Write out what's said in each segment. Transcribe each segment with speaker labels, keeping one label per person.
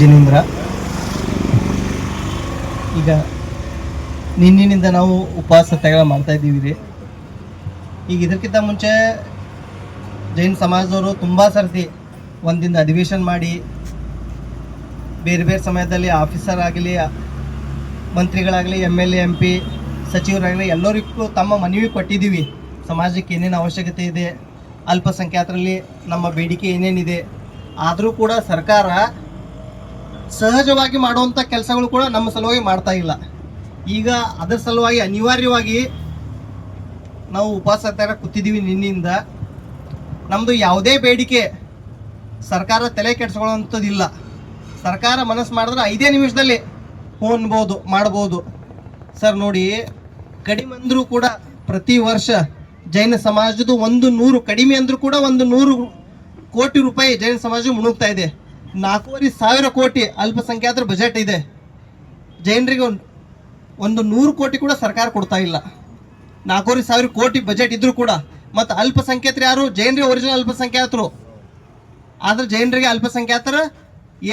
Speaker 1: ಜಿನೇಂದ್ರ. ಈಗ ನಿನ್ನಿನಿಂದ ನಾವು ಉಪವಾಸ ಸತ್ಯಾಗ್ರಹ ಮಾಡ್ತಾ ಇದ್ದೀವಿ ರೀ. ಈಗ ಇದಕ್ಕಿಂತ ಮುಂಚೆ ಜೈನ ಸಮಾಜದವರು ತುಂಬ ಸರ್ತಿ ಒಂದಿಂದ ಅಧಿವೇಶನ ಮಾಡಿ ಬೇರೆ ಬೇರೆ ಸಮಯದಲ್ಲಿ ಆಫೀಸರ್ ಆಗಲಿ, ಮಂತ್ರಿಗಳಾಗಲಿ, MLA MP ಸಚಿವರಾಗಲಿ ಎಲ್ಲರಿಗೂ ತಮ್ಮ ಮನವಿ ಕೊಟ್ಟಿದ್ದೀವಿ. ಸಮಾಜಕ್ಕೆ ಏನೇನು ಅವಶ್ಯಕತೆ ಇದೆ, ಅಲ್ಪಸಂಖ್ಯಾತರಲ್ಲಿ ನಮ್ಮ ಬೇಡಿಕೆ ಏನೇನಿದೆ, ಆದರೂ ಕೂಡ ಸರ್ಕಾರ ಸಹಜವಾಗಿ ಮಾಡುವಂಥ ಕೆಲಸಗಳು ಕೂಡ ನಮ್ಮ ಸಲುವಾಗಿ ಮಾಡ್ತಾ ಇಲ್ಲ. ಈಗ ಅದರ ಸಲುವಾಗಿ ಅನಿವಾರ್ಯವಾಗಿ ನಾವು ಉಪವಾಸ ಸತ್ಯಾಗ್ರಹ ಕೂತಿದ್ದೀವಿ. ನಿನ್ನಿಂದ ನಮ್ಮದು ಯಾವುದೇ ಬೇಡಿಕೆ ಸರ್ಕಾರ ತಲೆ ಕೆಡಿಸ್ಕೊಳ್ಳೋವಂಥದ್ದಿಲ್ಲ. ಸರ್ಕಾರ ಮನಸ್ಸು ಮಾಡಿದ್ರೆ 5 ನಿಮಿಷದಲ್ಲಿ ಮಾಡ್ಬೋದು. ಸರ್ ನೋಡಿ, ಕಡಿಮೆ ಅಂದರೂ ಕೂಡ ಪ್ರತಿ ವರ್ಷ ಜೈನ ಸಮಾಜದ 100 ಕಡಿಮೆ ಅಂದರೂ ಕೂಡ 100 ಕೋಟಿ ರೂಪಾಯಿ ಜೈನ ಸಮಾಜ ಮುಣುಗ್ತಾ ಇದೆ. 4,500 ಕೋಟಿ ಅಲ್ಪಸಂಖ್ಯಾತರ ಬಜೆಟ್ ಇದೆ. ಜೈನರಿಗೆ 100 ಕೋಟಿ ಕೂಡ ಸರ್ಕಾರ ಕೊಡ್ತಾ ಇಲ್ಲ. 4,500 ಕೋಟಿ ಬಜೆಟ್ ಇದ್ರೂ ಕೂಡ. ಮತ್ತು ಅಲ್ಪಸಂಖ್ಯಾತರು ಯಾರು? ಜೈನರಿಗೆ ಒರಿಜಿನಲ್ ಅಲ್ಪಸಂಖ್ಯಾತರು. ಆದರೆ ಜೈನರಿಗೆ ಅಲ್ಪಸಂಖ್ಯಾತರ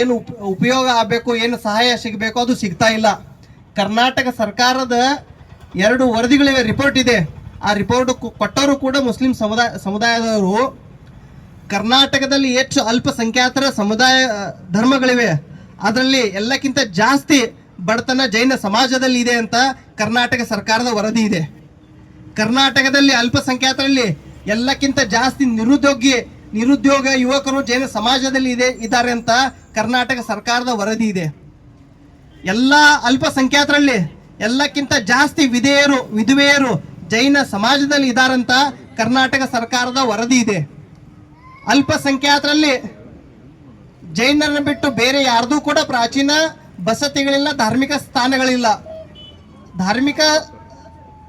Speaker 1: ಏನು ಉಪಯೋಗ ಆಗಬೇಕು, ಏನು ಸಹಾಯ ಸಿಗಬೇಕು, ಅದು ಸಿಗ್ತಾ ಇಲ್ಲ. ಕರ್ನಾಟಕ ಸರ್ಕಾರದ 2 ವರದಿಗಳಿವೆ, ರಿಪೋರ್ಟ್ ಇದೆ. ಆ ರಿಪೋರ್ಟ್ ಕೊಟ್ಟವರು ಕೂಡ ಮುಸ್ಲಿಂ ಸಮುದಾಯದವರು. ಕರ್ನಾಟಕದಲ್ಲಿ ಹೆಚ್ಚು ಅಲ್ಪಸಂಖ್ಯಾತರ ಸಮುದಾಯ ಧರ್ಮಗಳಿವೆ, ಅದರಲ್ಲಿ ಎಲ್ಲಕ್ಕಿಂತ ಜಾಸ್ತಿ ಬಡತನ ಜೈನ ಸಮಾಜದಲ್ಲಿ ಇದೆ ಅಂತ ಕರ್ನಾಟಕ ಸರ್ಕಾರದ ವರದಿ ಇದೆ. ಕರ್ನಾಟಕದಲ್ಲಿ ಅಲ್ಪಸಂಖ್ಯಾತರಲ್ಲಿ ಎಲ್ಲಕ್ಕಿಂತ ಜಾಸ್ತಿ ನಿರುದ್ಯೋಗ ಯುವಕರು ಜೈನ ಸಮಾಜದಲ್ಲಿ ಇದ್ದಾರೆ ಅಂತ ಕರ್ನಾಟಕ ಸರ್ಕಾರದ ವರದಿ ಇದೆ. ಎಲ್ಲ ಅಲ್ಪಸಂಖ್ಯಾತರಲ್ಲಿ ಎಲ್ಲಕ್ಕಿಂತ ಜಾಸ್ತಿ ವಿಧವೆಯರು ಜೈನ ಸಮಾಜದಲ್ಲಿ ಇದ್ದಾರಂತ ಕರ್ನಾಟಕ ಸರ್ಕಾರದ ವರದಿ ಇದೆ. ಅಲ್ಪಸಂಖ್ಯಾತರಲ್ಲಿ ಜೈನರನ್ನು ಬಿಟ್ಟು ಬೇರೆ ಯಾರ್ದೂ ಕೂಡ ಪ್ರಾಚೀನ ಬಸತಿಗಳಿಲ್ಲ, ಧಾರ್ಮಿಕ ಸ್ಥಾನಗಳಿಲ್ಲ. ಧಾರ್ಮಿಕ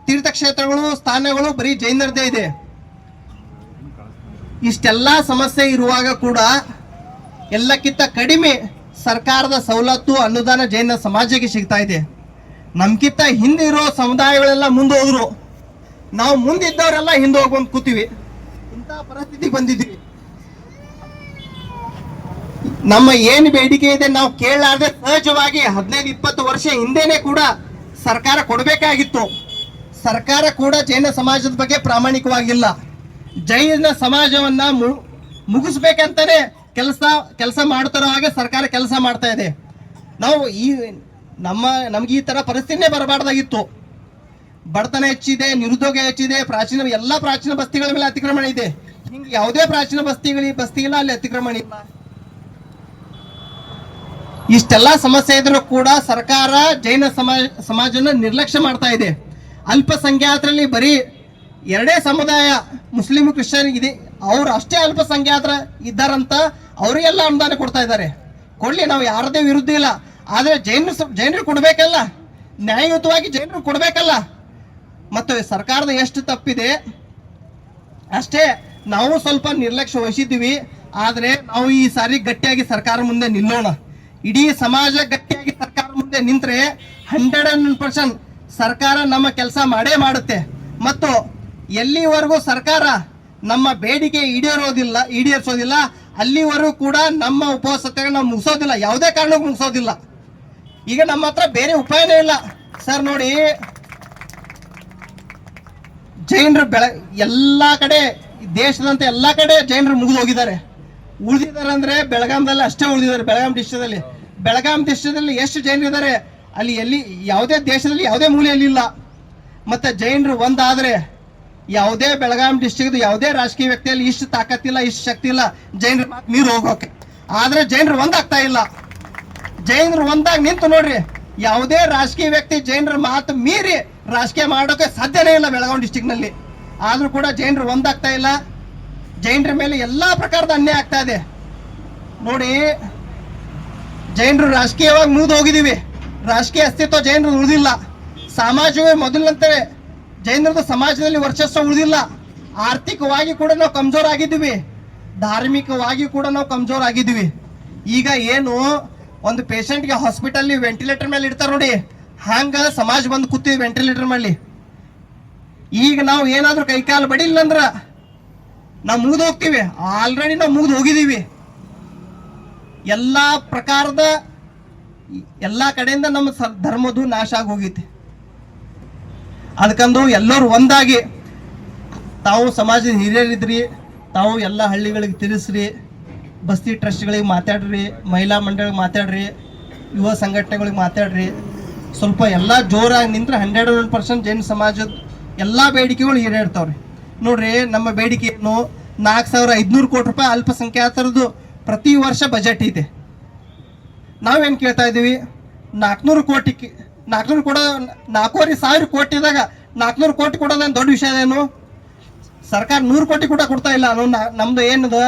Speaker 1: ತೀರ್ಥಕ್ಷೇತ್ರಗಳು, ಸ್ಥಾನಗಳು ಬರೀ ಜೈನರದೇ ಇದೆ. ಇಷ್ಟೆಲ್ಲ ಸಮಸ್ಯೆ ಇರುವಾಗ ಕೂಡ ಎಲ್ಲಕ್ಕಿಂತ ಕಡಿಮೆ ಸರ್ಕಾರದ ಸವಲತ್ತು, ಅನುದಾನ ಜೈನ ಸಮಾಜಕ್ಕೆ ಸಿಗ್ತಾ ಇದೆ. ನಮ್ಗಿಂತ ಹಿಂದೆ ಇರೋ ಸಮುದಾಯಗಳೆಲ್ಲ ಮುಂದೆ ಹೋದ್ರು, ನಾವು ಮುಂದಿದ್ದವರೆಲ್ಲ ಹಿಂದೆ ಹೋಗ್ಬಂದು ಕೂತೀವಿ. ಇಂಥ ಪರಿಸ್ಥಿತಿ ಬಂದಿದ್ವಿ. ನಮ್ಮ ಏನು ಬೇಡಿಕೆ ಇದೆ ನಾವು ಕೇಳಲಾರ್ದೆ ಸಹಜವಾಗಿ 15-20 ವರ್ಷ ಹಿಂದೆನೆ ಕೂಡ ಸರ್ಕಾರ ಕೊಡಬೇಕಾಗಿತ್ತು. ಸರ್ಕಾರ ಕೂಡ ಜೈನ ಸಮಾಜದ ಬಗ್ಗೆ ಪ್ರಾಮಾಣಿಕವಾಗಿಲ್ಲ. ಜೈನ ಸಮಾಜವನ್ನ ಮುಗಿಸ್ಬೇಕಂತಾನೆ ಕೆಲಸ ಮಾಡ್ತಾರೋ ಹಾಗೆ ಸರ್ಕಾರ ಕೆಲಸ ಮಾಡ್ತಾ ಇದೆ. ನಾವು ನಮ್ಗೆ ಈ ತರ ಪರಿಸ್ಥಿತಿನೇ ಬರಬಾರ್ದಾಗಿತ್ತು. ಬಡತನ ಹೆಚ್ಚಿದೆ, ನಿರುದ್ಯೋಗ ಹೆಚ್ಚಿದೆ, ಎಲ್ಲ ಪ್ರಾಚೀನ ಬಸ್ತಿಗಳ ಮೇಲೆ ಅತಿಕ್ರಮಣ ಇದೆ. ಹಿಂಗೆ ಯಾವುದೇ ಪ್ರಾಚೀನ ಬಸ್ತಿ ಇಲ್ಲ, ಅಲ್ಲಿ ಅತಿಕ್ರಮಣ ಇಲ್ಲ. ಇಷ್ಟೆಲ್ಲ ಸಮಸ್ಯೆ ಇದ್ರೂ ಕೂಡ ಸರ್ಕಾರ ಜೈನ ಸಮಾಜನ ನಿರ್ಲಕ್ಷ್ಯ ಮಾಡ್ತಾ ಇದೆ. ಅಲ್ಪಸಂಖ್ಯಾತರಲ್ಲಿ ಬರೀ 2 ಸಮುದಾಯ, ಮುಸ್ಲಿಂ ಕ್ರಿಶ್ಚಿಯನ್ ಇದೆ, ಅವರು ಅಷ್ಟೇ ಅಲ್ಪಸಂಖ್ಯಾತರ ಇದ್ದಾರಂತ ಅವರಿಗೆಲ್ಲ ಅನುದಾನ ಕೊಡ್ತಾ ಇದ್ದಾರೆ. ಕೊಡ್ಲಿ, ನಾವು ಯಾರದೇ ವಿರುದ್ಧ ಇಲ್ಲ. ಆದರೆ ಜೈನರು ಕೊಡ್ಬೇಕಲ್ಲ, ನ್ಯಾಯಯುತವಾಗಿ ಜೈನರು ಕೊಡ್ಬೇಕಲ್ಲ. ಮತ್ತು ಸರ್ಕಾರದ ಎಷ್ಟು ತಪ್ಪಿದೆ ಅಷ್ಟೇ ನಾವು ಸ್ವಲ್ಪ ನಿರ್ಲಕ್ಷ್ಯ ವಹಿಸಿದ್ದೀವಿ. ಆದರೆ ನಾವು ಈ ಸಾರಿ ಗಟ್ಟಿಯಾಗಿ ಸರ್ಕಾರ ಮುಂದೆ ನಿಲ್ಲೋಣ. ಇಡೀ ಸಮಾಜ ಗಟ್ಟಿಯಾಗಿ ಸರ್ಕಾರ ಮುಂದೆ ನಿಂತರೆ 100% ಸರ್ಕಾರ ನಮ್ಮ ಕೆಲಸ ಮಾಡೇ ಮಾಡುತ್ತೆ. ಮತ್ತು ಎಲ್ಲಿವರೆಗೂ ಸರ್ಕಾರ ನಮ್ಮ ಬೇಡಿಕೆ ಈಡೇರಿಸೋದಿಲ್ಲ ಅಲ್ಲಿವರೆಗೂ ಕೂಡ ನಮ್ಮ ಉಪವಾಸ ಸತ್ಯಾಗ್ರಹ ನಾವು ಮುಗಿಸೋದಿಲ್ಲ, ಯಾವುದೇ ಕಾರಣಕ್ಕೂ ಮುಗಿಸೋದಿಲ್ಲ. ಈಗ ನಮ್ಮ ಹತ್ರ ಬೇರೆ ಉಪಾಯನೇ ಇಲ್ಲ. ಸರ್ ನೋಡಿ, ಜೈನರು ಎಲ್ಲ ಕಡೆ, ದೇಶದಂತೆ ಎಲ್ಲ ಕಡೆ ಜೈನರು ಮುಗಿದು ಹೋಗಿದ್ದಾರೆ. ಉಳಿದಿದ್ದಾರೆ ಅಂದ್ರೆ ಬೆಳಗಾಂದಲ್ಲಿ ಅಷ್ಟೇ ಉಳಿದಿದ್ದಾರೆ. ಬೆಳಗಾಂ ಡಿಸ್ಟ್ರಿಕ್ಟಲ್ಲಿ ಎಷ್ಟು ಜೈನರು ಇದ್ದಾರೆ ಅಲ್ಲಿ ಯಾವುದೇ ದೇಶದಲ್ಲಿ ಯಾವುದೇ ಮೂಲೆಯಲ್ಲಿ ಇಲ್ಲ. ಮತ್ತೆ ಜೈನರು ಒಂದಾದ್ರೆ ಯಾವುದೇ ಬೆಳಗಾಂ ಡಿಸ್ಟ್ರಿಕ್ಟ್ ಯಾವುದೇ ರಾಜಕೀಯ ವ್ಯಕ್ತಿಯಲ್ಲಿ ಇಷ್ಟು ತಾಕತ್ತಿಲ್ಲ, ಇಷ್ಟು ಶಕ್ತಿ ಇಲ್ಲ ಜೈನರು ಮೀರು ಹೋಗೋಕೆ. ಆದ್ರೆ ಜೈನರು ಒಂದಾಗ್ತಾ ಇಲ್ಲ. ಜೈನರು ಒಂದಾಗಿ ನಿಂತು ನೋಡ್ರಿ, ಯಾವುದೇ ರಾಜಕೀಯ ವ್ಯಕ್ತಿ ಜೈನರ ಮಾತು ಮೀರಿ ರಾಜಕೀಯ ಮಾಡೋಕೆ ಸಾಧ್ಯನೇ ಇಲ್ಲ ಬೆಳಗಾಂ ಡಿಸ್ಟ್ರಿಕ್ಟ್ನಲ್ಲಿ. ಆದ್ರೂ ಕೂಡ ಜೈನರು ಒಂದಾಗ್ತಾ ಇಲ್ಲ. ಜೈನರ ಮೇಲೆ ಎಲ್ಲಾ ಪ್ರಕಾರದ ಅನ್ಯಾಯ ಆಗ್ತಾ ಇದೆ. ನೋಡಿ, ಜೈನರು ರಾಜಕೀಯವಾಗಿ ಮುಗಿದು ಹೋಗಿದ್ದೀವಿ. ರಾಜಕೀಯ ಅಸ್ತಿತ್ವ ಜೈನರು ಉಳಿದಿಲ್ಲ. ಸಾಮಾಜಿಕವಾಗಿ ಮೊದಲಂತೆ ಜೈನರದ್ದು ಸಮಾಜದಲ್ಲಿ ವರ್ಚಸ್ವ ಉಳಿದಿಲ್ಲ. ಆರ್ಥಿಕವಾಗಿ ಕೂಡ ನಾವು ಕಮ್ಜೋರ್ ಆಗಿದ್ದೀವಿ, ಧಾರ್ಮಿಕವಾಗಿ ಕೂಡ ನಾವು ಕಮ್ಜೋರ್ ಆಗಿದ್ದೀವಿ. ಈಗ ಏನು ಒಂದು ಪೇಷಂಟ್ಗೆ ಹಾಸ್ಪಿಟಲ್ ವೆಂಟಿಲೇಟರ್ ಮೇಲೆ ಇಡ್ತಾರೆ ನೋಡಿ, ಹಂಗ ಸಮಾಜ ಬಂದು ಕೂತೀವಿ ವೆಂಟಿಲೇಟರ್ ಮೇಲೆ. ಈಗ ನಾವು ಏನಾದ್ರೂ ಕೈಕಾಲು ಬಡಿಲ್ಲ ಅಂದ್ರ ನಾವು ಮುಗಿದು ಹೋಗ್ತೀವಿ. ಆಲ್ರೆಡಿ ನಾವು ಮುಗಿದು ಹೋಗಿದ್ದೀವಿ. ಎಲ್ಲ ಪ್ರಕಾರದ ಎಲ್ಲ ಕಡೆಯಿಂದ ನಮ್ಮ ಧರ್ಮದ್ದು ನಾಶ ಆಗಿ ಹೋಗೈತಿ. ಅದಕ್ಕಂದು ಎಲ್ಲರೂ ಒಂದಾಗಿ ತಾವು ಸಮಾಜದ ಹಿರಿಯರಿದ್ರಿ, ತಾವು ಎಲ್ಲ ಹಳ್ಳಿಗಳಿಗೆ ತಿರ್ಸ್ರಿ, ಬಸ್ತಿ ಟ್ರಸ್ಟ್ಗಳಿಗೆ ಮಾತಾಡ್ರಿ, ಮಹಿಳಾ ಮಂಡಳಿಗೆ ಮಾತಾಡ್ರಿ, ಯುವ ಸಂಘಟನೆಗಳಿಗೆ ಮಾತಾಡ್ರಿ. ಸ್ವಲ್ಪ ಎಲ್ಲ ಜೋರಾಗಿ ನಿಂತ್ರೆ 100% ಜೈನ ಸಮಾಜದ ಎಲ್ಲ ಬೇಡಿಕೆಗಳು ಈಡೇರ್ತಾವ್ರಿ. ನೋಡ್ರಿ, ನಮ್ಮ ಬೇಡಿಕೆ ಏನು, 4,500 ಕೋಟಿ ರೂಪಾಯಿ ಅಲ್ಪಸಂಖ್ಯಾತರದ್ದು ಪ್ರತಿ ವರ್ಷ ಬಜೆಟ್ ಇದೆ. ನಾವೇನು ಕೇಳ್ತಾ ಇದ್ದೀವಿ, 400 ಕೋಟಿ 4,500 ಕೋಟಿ ಇದ್ದಾಗ 400 ಕೋಟಿ ಕೊಡೋದೇನು ದೊಡ್ಡ ವಿಷಯ ಏನು? ಸರ್ಕಾರ 100 ಕೋಟಿ ಕೂಡ ಕೊಡ್ತಾ ಇಲ್ಲ. ನಮ್ದು ಏನದ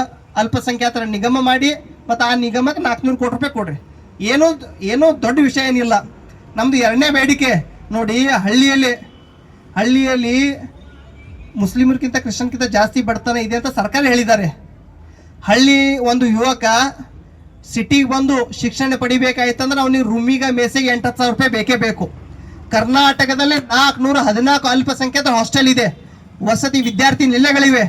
Speaker 1: ಅಲ್ಪಸಂಖ್ಯಾತರ ನಿಗಮ ಮಾಡಿ ಮತ್ತು ಆ ನಿಗಮಕ್ಕೆ 400 ಕೋಟಿ ರೂಪಾಯಿ ಕೊಡ್ರಿ. ಏನೋ ದೊಡ್ಡ ವಿಷಯ ಏನಿಲ್ಲ. ನಮ್ದು ಎರಡನೇ ಬೇಡಿಕೆ ನೋಡಿ, ಹಳ್ಳಿಯಲ್ಲಿ ಮುಸ್ಲಿಮರಿಗಿಂತ ಕ್ರಿಶ್ಚಿಯನ್ಗಿಂತ ಜಾಸ್ತಿ ಬಡತನ ಇದೆ ಅಂತ ಸರ್ಕಾರ ಹೇಳಿದ್ದಾರೆ. ಹಳ್ಳಿ ಒಂದು ಯುವಕ ಸಿಟಿಗೆ ಬಂದು ಶಿಕ್ಷಣ ಪಡಿಬೇಕಾಯ್ತಂದ್ರೆ ಅವನಿಗೆ ರೂಮಿಗೆ ಮೇಸಿಗೆ 8,000 ರೂಪಾಯಿ ಬೇಕೇ ಬೇಕು. ಕರ್ನಾಟಕದಲ್ಲಿ 414 ಅಲ್ಪಸಂಖ್ಯಾತ ಹಾಸ್ಟೆಲ್ ಇದೆ, ವಸತಿ ವಿದ್ಯಾರ್ಥಿ ನಿಲಯಗಳಿವೆ.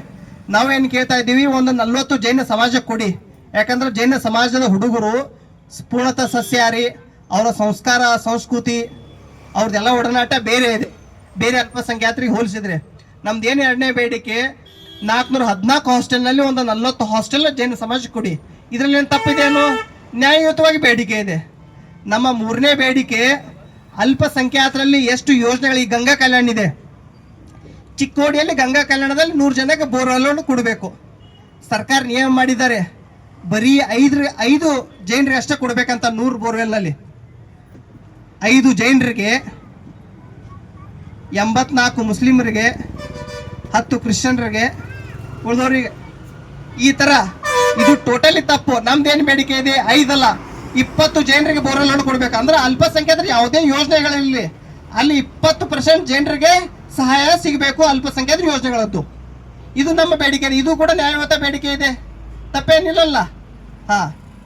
Speaker 1: ನಾವೇನು ಕೇಳ್ತಾ ಇದ್ದೀವಿ, ಒಂದು 40 ಜೈನ ಸಮಾಜಕ್ಕೆ ಕೊಡಿ. ಯಾಕಂದ್ರೆ ಜೈನ ಸಮಾಜದ ಹುಡುಗರು ಪೂರ್ಣತಃ ಸಸ್ಯಾಹಾರಿ, ಅವರ ಸಂಸ್ಕಾರ ಸಂಸ್ಕೃತಿ ಅವ್ರದ್ದೆಲ್ಲ ಒಡನಾಟ ಬೇರೆ ಇದೆ, ಬೇರೆ ಅಲ್ಪಸಂಖ್ಯಾತರಿಗೆ ಹೋಲಿಸಿದ್ರೆ. ನಮ್ದು ಏನು ಎರಡನೇ ಬೇಡಿಕೆ, 414 ಹಾಸ್ಟೆಲ್ನಲ್ಲಿ ಒಂದು 40 ಹಾಸ್ಟೆಲ್ ಜೈನ ಸಮಾಜಕ್ಕೆ ಕೊಡಿ. ಇದರಲ್ಲಿ ಏನು ತಪ್ಪಿದೇನು? ನ್ಯಾಯಯುತವಾಗಿ ಬೇಡಿಕೆ ಇದೆ. ನಮ್ಮ ಮೂರನೇ ಬೇಡಿಕೆ, ಅಲ್ಪಸಂಖ್ಯಾತರಲ್ಲಿ ಎಷ್ಟು ಯೋಜನೆಗಳು, ಈ ಗಂಗಾ ಕಲ್ಯಾಣ ಇದೆ, ಚಿಕ್ಕೋಡಿಯಲ್ಲಿ ಗಂಗಾ ಕಲ್ಯಾಣದಲ್ಲಿ 100 ಜನಕ್ಕೆ ಬೋರ್ವೆಲ್ ಕೊಡಬೇಕು. ಸರ್ಕಾರ ನಿಯಮ ಮಾಡಿದ್ದಾರೆ, ಬರೀ 5 ಜೈನರಿಗೆ ಅಷ್ಟೇ ಕೊಡ್ಬೇಕಂತ. 100 ಬೋರ್ವೆಲ್ನಲ್ಲಿ 5 ಜೈನರಿಗೆ, 84 ಮುಸ್ಲಿಮರಿಗೆ, 10 ಕ್ರಿಶ್ಚಿಯನ್ರಿಗೆ, ಉಳಿದವರಿಗೆ. ಈ ಥರ ಇದು ಟೋಟಲಿ ತಪ್ಪು. ನಮ್ದೇನು ಬೇಡಿಕೆ ಇದೆ, 5 ಅಲ್ಲ 20 ಜೈನರಿಗೆ ಬೋರ್ವೆಲ್ ಕೊಡ್ಬೇಕು. ಅಂದ್ರೆ ಅಲ್ಪಸಂಖ್ಯಾತರು ಯಾವುದೇ ಯೋಜನೆಗಳಿರಲಿ ಅಲ್ಲಿ 20% ಜೈನರಿಗೆ ಸಹಾಯ ಸಿಗಬೇಕು ಅಲ್ಪಸಂಖ್ಯಾತರ ಯೋಜನೆಗಳದ್ದು. ಇದು ನಮ್ಮ ಬೇಡಿಕೆ. ಇದು ಕೂಡ ನ್ಯಾಯಯುತ ಬೇಡಿಕೆ ಇದೆ, ತಪ್ಪೇನಿಲ್ಲಲ್ಲ.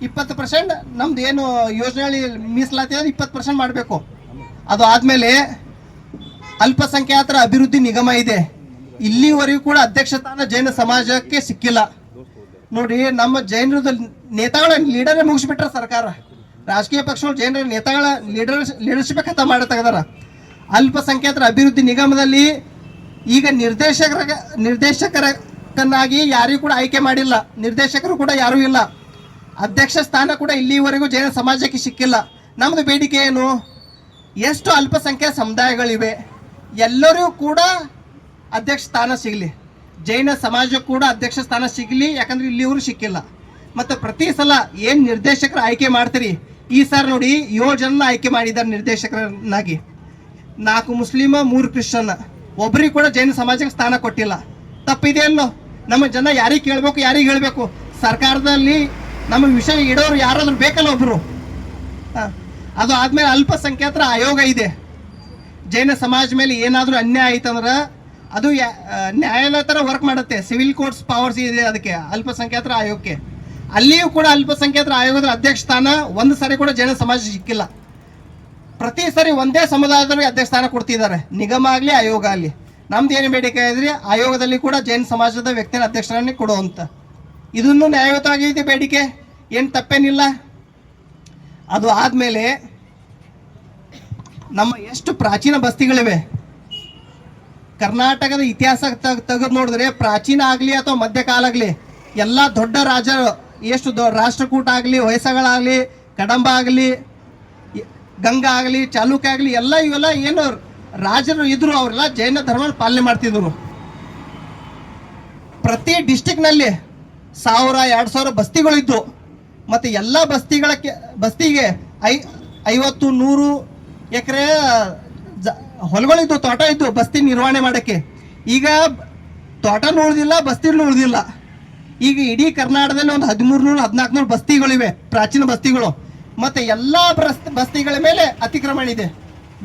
Speaker 1: 20% ನಮ್ದು ಏನು ಯೋಜನೆಗಳಲ್ಲಿ ಮೀಸಲಾತಿ 20% ಮಾಡಬೇಕು. ಅದು ಆದಮೇಲೆ ಅಲ್ಪಸಂಖ್ಯಾತರ ಅಭಿವೃದ್ಧಿ ನಿಗಮ ಇದೆ, ಇಲ್ಲಿವರೆಗೂ ಕೂಡ ಅಧ್ಯಕ್ಷ ಸ್ಥಾನ ಜೈನ ಸಮಾಜಕ್ಕೆ ಸಿಕ್ಕಿಲ್ಲ. ನೋಡಿ, ನಮ್ಮ ಜೈನರದ ನೇತಾಗಳ ಲೀಡರೇ ಮುಗಿಸ್ಬಿಟ್ರೆ ಸರ್ಕಾರ, ರಾಜಕೀಯ ಪಕ್ಷಗಳು ಜೈನರ ನೇತಾಗಳ ಲೀಡರ್ಶಿಪ್ ಖತ ಮಾಡಿ ತೆಗೆದಾರ. ಅಲ್ಪಸಂಖ್ಯಾತರ ಅಭಿವೃದ್ಧಿ ನಿಗಮದಲ್ಲಿ ಈಗ ನಿರ್ದೇಶಕರನ್ನಾಗಿ ಯಾರಿಗೂ ಕೂಡ ಆಯ್ಕೆ ಮಾಡಿಲ್ಲ, ನಿರ್ದೇಶಕರು ಕೂಡ ಯಾರೂ ಇಲ್ಲ, ಅಧ್ಯಕ್ಷ ಸ್ಥಾನ ಕೂಡ ಇಲ್ಲಿವರೆಗೂ ಜೈನ ಸಮಾಜಕ್ಕೆ ಸಿಕ್ಕಿಲ್ಲ. ನಮ್ಮದು ಬೇಡಿಕೆ ಏನು, ಎಷ್ಟು ಅಲ್ಪಸಂಖ್ಯಾತ ಸಮುದಾಯಗಳಿವೆ ಎಲ್ಲರಿಗೂ ಕೂಡ ಅಧ್ಯಕ್ಷ ಸ್ಥಾನ ಸಿಗಲಿ, ಜೈನ ಸಮಾಜಕ್ಕೂ ಕೂಡ ಅಧ್ಯಕ್ಷ ಸ್ಥಾನ ಸಿಗಲಿ. ಯಾಕಂದ್ರೆ ಇಲ್ಲಿವರು ಸಿಕ್ಕಿಲ್ಲ. ಮತ್ತು ಪ್ರತಿ ಸಲ ಏನು ನಿರ್ದೇಶಕರು ಆಯ್ಕೆ ಮಾಡ್ತೀರಿ, ಈ ಸಾರಿ ನೋಡಿ 7 ಜನ ಆಯ್ಕೆ ಮಾಡಿದ್ದಾರೆ ನಿರ್ದೇಶಕರನ್ನಾಗಿ. 4 ಮುಸ್ಲಿಮ 3 ಕ್ರಿಶ್ಚಿಯನ್, ಒಬ್ಬರಿಗೆ ಕೂಡ ಜೈನ ಸಮಾಜಕ್ಕೆ ಸ್ಥಾನ ಕೊಟ್ಟಿಲ್ಲ. ತಪ್ಪಿದೆಯಲ್ಲೋ? ನಮ್ಮ ಜನ ಯಾರಿಗೆ ಕೇಳಬೇಕು, ಯಾರಿಗೆ ಹೇಳಬೇಕು? ಸರ್ಕಾರದಲ್ಲಿ ನಮ್ಮ ವಿಷಯ ಇಡೋರು ಯಾರಾದ್ರೂ ಬೇಕಲ್ಲ ಒಬ್ರು. ಅದು ಆದ್ಮೇಲೆ ಅಲ್ಪಸಂಖ್ಯಾತರ ಆಯೋಗ ಇದೆ. ಜೈನ ಸಮಾಜ ಮೇಲೆ ಏನಾದರೂ ಅನ್ಯಾಯ ಆಯ್ತಂದ್ರೆ ಅದು ನ್ಯಾಯಾಲಯ ಥರ ವರ್ಕ್ ಮಾಡುತ್ತೆ, ಸಿವಿಲ್ ಕೋರ್ಟ್ಸ್ ಪವರ್ಸ್ ಇದೆ ಅದಕ್ಕೆ, ಅಲ್ಪಸಂಖ್ಯಾತರ ಆಯೋಗಕ್ಕೆ. ಅಲ್ಲಿಯೂ ಕೂಡ ಅಲ್ಪಸಂಖ್ಯಾತರ ಆಯೋಗದ ಅಧ್ಯಕ್ಷ ಸ್ಥಾನ ಒಂದು ಸಾರಿ ಕೂಡ ಜೈನ ಸಮಾಜ ಸಿಕ್ಕಿಲ್ಲ. ಪ್ರತಿ ಸರಿ ಒಂದೇ ಸಮುದಾಯದವರಿಗೆ ಅಧ್ಯಕ್ಷ ಸ್ಥಾನ ಕೊಡ್ತಿದ್ದಾರೆ, ನಿಗಮ ಆಗಲಿ ಆಯೋಗ ಆಗಲಿ. ನಮ್ದು ಏನು ಬೇಡಿಕೆ ಇದ್ರಿ, ಆಯೋಗದಲ್ಲಿ ಕೂಡ ಜೈನ ಸಮಾಜದ ವ್ಯಕ್ತಿನ ಅಧ್ಯಕ್ಷರನ್ನೇ ಕೊಡುವಂತ. ಇದನ್ನು ನ್ಯಾಯಯುತವಾಗಿದೆ ಬೇಡಿಕೆ, ಏನು ತಪ್ಪೇನಿಲ್ಲ. ಅದು ಆದಮೇಲೆ ನಮ್ಮ ಎಷ್ಟು ಪ್ರಾಚೀನ ಬಸ್ತಿಗಳಿವೆ ಕರ್ನಾಟಕದ ಇತಿಹಾಸ ತೆಗೆದು ನೋಡಿದ್ರೆ, ಪ್ರಾಚೀನ ಆಗಲಿ ಅಥವಾ ಮಧ್ಯಕಾಲ ಆಗಲಿ, ಎಲ್ಲ ದೊಡ್ಡ ರಾಜರು ಎಷ್ಟು ರಾಷ್ಟ್ರಕೂಟ ಆಗಲಿ, ಹೊಯ್ಸಳಾಗಲಿ, ಕದಂಬ ಆಗಲಿ, ಗಂಗಾ ಆಗಲಿ, ಚಾಲುಕ್ಯ ಆಗಲಿ, ಇವೆಲ್ಲ ಏನು ರಾಜರು ಇದ್ರು, ಅವರೆಲ್ಲ ಜೈನ ಧರ್ಮ ಪಾಲನೆ ಮಾಡ್ತಿದ್ರು. ಪ್ರತಿ ಡಿಸ್ಟಿಕ್ನಲ್ಲಿ 1000-2000 ಬಸ್ತಿಗಳಿದ್ದು, ಮತ್ತು ಎಲ್ಲ ಬಸ್ತಿಗೆ 50-100 ಎಕರೆ ಹೊಲಗಳಿದ್ದು, ತೋಟ ಇದ್ದು ಬಸ್ತಿ ನಿರ್ವಹಣೆ ಮಾಡೋಕ್ಕೆ. ಈಗ ತೋಟನೂ ಉಳಿದಿಲ್ಲ, ಬಸ್ತಿನೂ ಉಳಿದಿಲ್ಲ. ಈಗ ಇಡೀ ಕರ್ನಾಟಕದಲ್ಲಿ ಒಂದು 1300-1400 ಬಸ್ತಿಗಳಿವೆ, ಪ್ರಾಚೀನ ಬಸ್ತಿಗಳು. ಮತ್ತು ಎಲ್ಲ ಬಸ್ತಿಗಳ ಮೇಲೆ ಅತಿಕ್ರಮಣ ಇದೆ.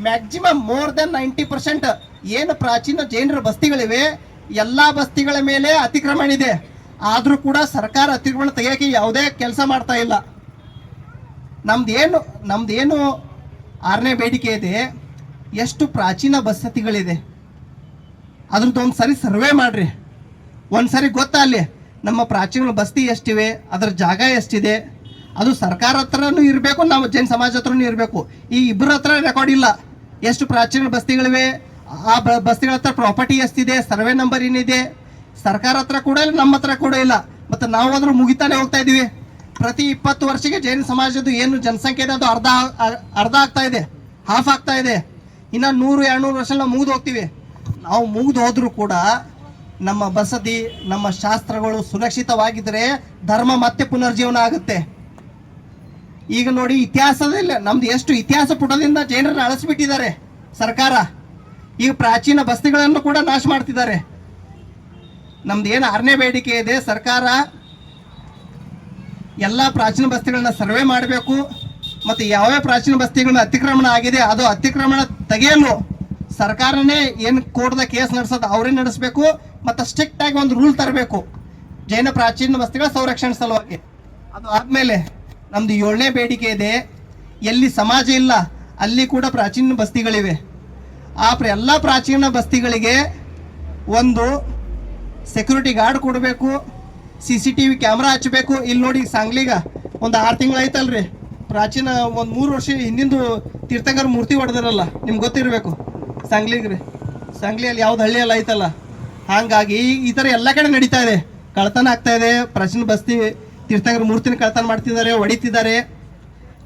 Speaker 1: ಮ್ಯಾಕ್ಸಿಮಮ್ ಮೋರ್ ದೆನ್ 90% ಏನು ಪ್ರಾಚೀನ ಜೈನರ ಬಸ್ತಿಗಳಿವೆ ಎಲ್ಲ ಬಸ್ತಿಗಳ ಮೇಲೆ ಅತಿಕ್ರಮಣ ಇದೆ. ಆದರೂ ಕೂಡ ಸರ್ಕಾರ ಅತಿಕ್ರಮಣ ತೆಗೆಯೋಕ್ಕೆ ಯಾವುದೇ ಕೆಲಸ ಮಾಡ್ತಾ ಇಲ್ಲ. ನಮ್ದೇನು 6ನೇ ಬೇಡಿಕೆ ಇದೆ, ಎಷ್ಟು ಪ್ರಾಚೀನ ಬಸತಿಗಳಿದೆ ಅದ್ರದ್ದು ಒಂದು ಸರಿ ಸರ್ವೆ ಮಾಡಿರಿ. ಒಂದು ಸರಿ ಗೊತ್ತಾ ಅಲ್ಲಿ ನಮ್ಮ ಪ್ರಾಚೀನ ಬಸ್ತಿ ಎಷ್ಟಿವೆ, ಅದರ ಜಾಗ ಎಷ್ಟಿದೆ, ಅದು ಸರ್ಕಾರ ಹತ್ರನೂ ಇರಬೇಕು, ನಾವು ಜೈನ ಸಮಾಜ ಹತ್ರನೂ ಇರಬೇಕು. ಈ ಇಬ್ಬರ ಹತ್ರ ರೆಕಾರ್ಡ್ ಇಲ್ಲ. ಎಷ್ಟು ಪ್ರಾಚೀನ ಬಸ್ತಿಗಳಿವೆ, ಆ ಬಸ್ತಿಗಳ ಹತ್ರ ಪ್ರಾಪರ್ಟಿ ಎಷ್ಟಿದೆ, ಸರ್ವೆ ನಂಬರ್ ಏನಿದೆ, ಸರ್ಕಾರ ಹತ್ರ ಕೂಡ ಇಲ್ಲ, ನಮ್ಮ ಹತ್ರ ಕೂಡ ಇಲ್ಲ. ಮತ್ತು ನಾವು ಅದ್ರ ಮುಗಿತಾನೆ ಹೋಗ್ತಾ ಇದೀವಿ. ಪ್ರತಿ 20 ವರ್ಷಕ್ಕೆ ಜೈನ ಸಮಾಜದ ಏನು ಜನಸಂಖ್ಯೆ ಇದೆ ಅದು ಅರ್ಧ ಆಗ್ತಾ ಇದೆ, ಹಾಫ್ ಆಗ್ತಾ ಇದೆ. ಇನ್ನು 100-200 ವರ್ಷ ನಾವು ಮುಗಿದು ಹೋಗ್ತೀವಿ. ನಾವು ಮುಗಿದು ಹೋದ್ರೂ ಕೂಡ ನಮ್ಮ ಬಸದಿ, ನಮ್ಮ ಶಾಸ್ತ್ರಗಳು ಸುರಕ್ಷಿತವಾಗಿದ್ದರೆ ಧರ್ಮ ಮತ್ತೆ ಪುನರ್ಜೀವನ ಆಗುತ್ತೆ. ಈಗ ನೋಡಿ, ಇತಿಹಾಸದಲ್ಲಿ ನಮ್ದು ಎಷ್ಟು ಇತಿಹಾಸ ಪುಟದಿಂದ ಜೈನರನ್ನ ಅಳಿಸ್ಬಿಟ್ಟಿದ್ದಾರೆ ಸರ್ಕಾರ. ಈಗ ಪ್ರಾಚೀನ ಬಸ್ತಿಗಳನ್ನು ಕೂಡ ನಾಶ ಮಾಡ್ತಿದ್ದಾರೆ. ನಮ್ದು ಏನು 6ನೇ ಬೇಡಿಕೆ ಇದೆ, ಸರ್ಕಾರ ಎಲ್ಲ ಪ್ರಾಚೀನ ಬಸ್ತಿಗಳನ್ನ ಸರ್ವೆ ಮಾಡಬೇಕು. ಮತ್ತು ಯಾವ್ಯಾವ ಪ್ರಾಚೀನ ಬಸ್ತಿಗಳನ್ನ ಅತಿಕ್ರಮಣ ಆಗಿದೆ ಅದು ಅತಿಕ್ರಮಣ ತೆಗೆಯಲು ಸರ್ಕಾರನೇ ಏನು ಕೋರ್ಟ್ದ ಕೇಸ್ ನಡೆಸೋದು ಅವರೇ ನಡೆಸಬೇಕು. ಮತ್ತು ಸ್ಟ್ರಿಕ್ಟ್ ಆಗಿ ಒಂದು ರೂಲ್ ತರಬೇಕು ಜೈನ ಪ್ರಾಚೀನ ಬಸ್ತಿಗಳ ಸಂರಕ್ಷಣೆ ಸಲುವಾಗಿ. ಅದು ಆದಮೇಲೆ ನಮ್ದು 7ನೇ ಬೇಡಿಕೆ ಇದೆ, ಎಲ್ಲಿ ಸಮಾಜ ಇಲ್ಲ ಅಲ್ಲಿ ಕೂಡ ಪ್ರಾಚೀನ ಬಸ್ತಿಗಳಿವೆ. ಆ ಎಲ್ಲ ಪ್ರಾಚೀನ ಬಸ್ತಿಗಳಿಗೆ ಒಂದು ಸೆಕ್ಯೂರಿಟಿ ಗಾರ್ಡ್ ಕೊಡಬೇಕು, CCTV ಕ್ಯಾಮ್ರಾ ಹಚ್ಚಬೇಕು. ಇಲ್ಲಿ ನೋಡಿ, ಸಾಂಗ್ಲಿಗ ಒಂದು 6 ತಿಂಗಳು ಆಯ್ತಲ್ರಿ, ಪ್ರಾಚೀನ ಒಂದು 3 ವರ್ಷ ಹಿಂದಿಂದು ತೀರ್ಥಂಕರ ಮೂರ್ತಿ ಹೊಡೆದಿರಲ್ಲ, ನಿಮ್ಗೆ ಗೊತ್ತಿರಬೇಕು. ಸಾಂಗ್ಲಿಗ್ರಿ, ಸಾಂಗ್ಲಿಯಲ್ಲಿ ಯಾವ್ದು ಹಳ್ಳಿಯಲ್ಲಿ ಐತಲ್ಲ. ಹಾಗಾಗಿ ಈ ಥರ ಎಲ್ಲ ಕಡೆ ನಡೀತಾ ಇದೆ, ಕಳ್ತನ ಆಗ್ತಾ ಇದೆ. ಪ್ರಾಚೀನ ಬಸ್ತಿ ತೀರ್ಥಂಕರ ಮೂರ್ತಿನ ಕಳ್ತನ ಮಾಡ್ತಿದ್ದಾರೆ, ಹೊಡಿತಿದ್ದಾರೆ.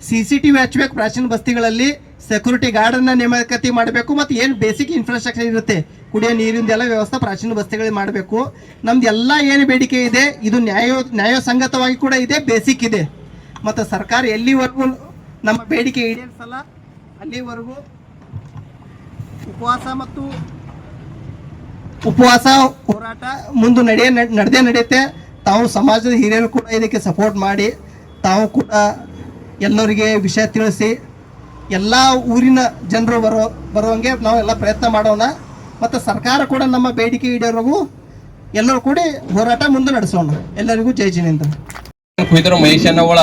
Speaker 1: CCTV ಹಚ್ಚಬೇಕು ಪ್ರಾಚೀನ ಬಸ್ತಿಗಳಲ್ಲಿ, ಸೆಕ್ಯೂರಿಟಿ ಗಾರ್ಡನ್ನ ನೇಮಕಾತಿ ಮಾಡಬೇಕು. ಮತ್ತು ಏನು ಬೇಸಿಕ್ ಇನ್ಫ್ರಾಸ್ಟ್ರಕ್ಚರ್ ಇರುತ್ತೆ, ಕುಡಿಯೋ ನೀರಿಂದೆಲ್ಲ ವ್ಯವಸ್ಥೆ ಪ್ರಾಚೀನ ಬಸ್ತಿಗಳಿಗೆ ಮಾಡಬೇಕು. ನಮ್ದು ಎಲ್ಲ ಏನು ಬೇಡಿಕೆ ಇದೆ ಇದು ನ್ಯಾಯಸಂಗತವಾಗಿ ಕೂಡ ಇದೆ, ಬೇಸಿಕ್ ಇದೆ. ಮತ್ತು ಸರ್ಕಾರ ಎಲ್ಲಿವರೆಗೂ ನಮ್ಮ ಬೇಡಿಕೆ ಈಡೇರಿಸಲ್ಲ ಅಲ್ಲಿವರೆಗೂ ಉಪವಾಸ ಹೋರಾಟ ಮುಂದೆ ನಡೆಯುತ್ತೆ. ತಾವು ಸಮಾಜದ ಹಿರಿಯರು ಕೂಡ ಇದಕ್ಕೆ ಸಪೋರ್ಟ್ ಮಾಡಿ, ತಾವು ಕೂಡ ಎಲ್ಲರಿಗೆ ವಿಷಯ ತಿಳಿಸಿ, ಎಲ್ಲ ಊರಿನ ಜನರು ಬರುವಂಗೆ ನಾವೆಲ್ಲ ಪ್ರಯತ್ನ ಮಾಡೋಣ. ಮತ್ತು ಸರ್ಕಾರ ಕೂಡ ನಮ್ಮ ಬೇಡಿಕೆ ಈಡೇರೋವರೆಗೂ ಎಲ್ಲರೂ ಕೂಡಿ ಹೋರಾಟ ಮುಂದೆ ನಡೆಸೋಣ. ಎಲ್ಲರಿಗೂ ಜೈ ಜಿನೇಂದ್ರ.
Speaker 2: ಕುಯ್ದರು ಮಹೇಶಣ್ಣಗಳ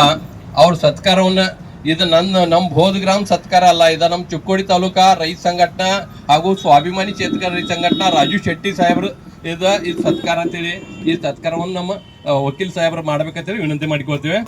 Speaker 2: ಅವ್ರ ಸತ್ಕಾರವನ್ನ, ಇದು ನಮ್ಮ ಬೋಧ ಗ್ರಾಮ ಸತ್ಕಾರ ಅಲ್ಲ, ಇದು ನಮ್ಮ ಚಿಕ್ಕೋಡಿ ತಾಲೂಕಾ ರೈತ ಸಂಘಟನಾ ಹಾಗೂ ಸ್ವಾಭಿಮಾನಿ ಚೇತಕ ರೈತ ಸಂಘಟನಾ ರಾಜು ಶೆಟ್ಟಿ ಸಾಹೇಬ್ರು ಇದು ಸತ್ಕಾರ ಅಂತೇಳಿ ಈ ಸತ್ಕಾರವನ್ನು ನಮ್ಮ ವಕೀಲ್ ಸಾಹೇಬ್ರು ಮಾಡ್ಬೇಕಂತೇಳಿ ವಿನಂತಿ ಮಾಡಿಕೊಳ್ತೀವಿ.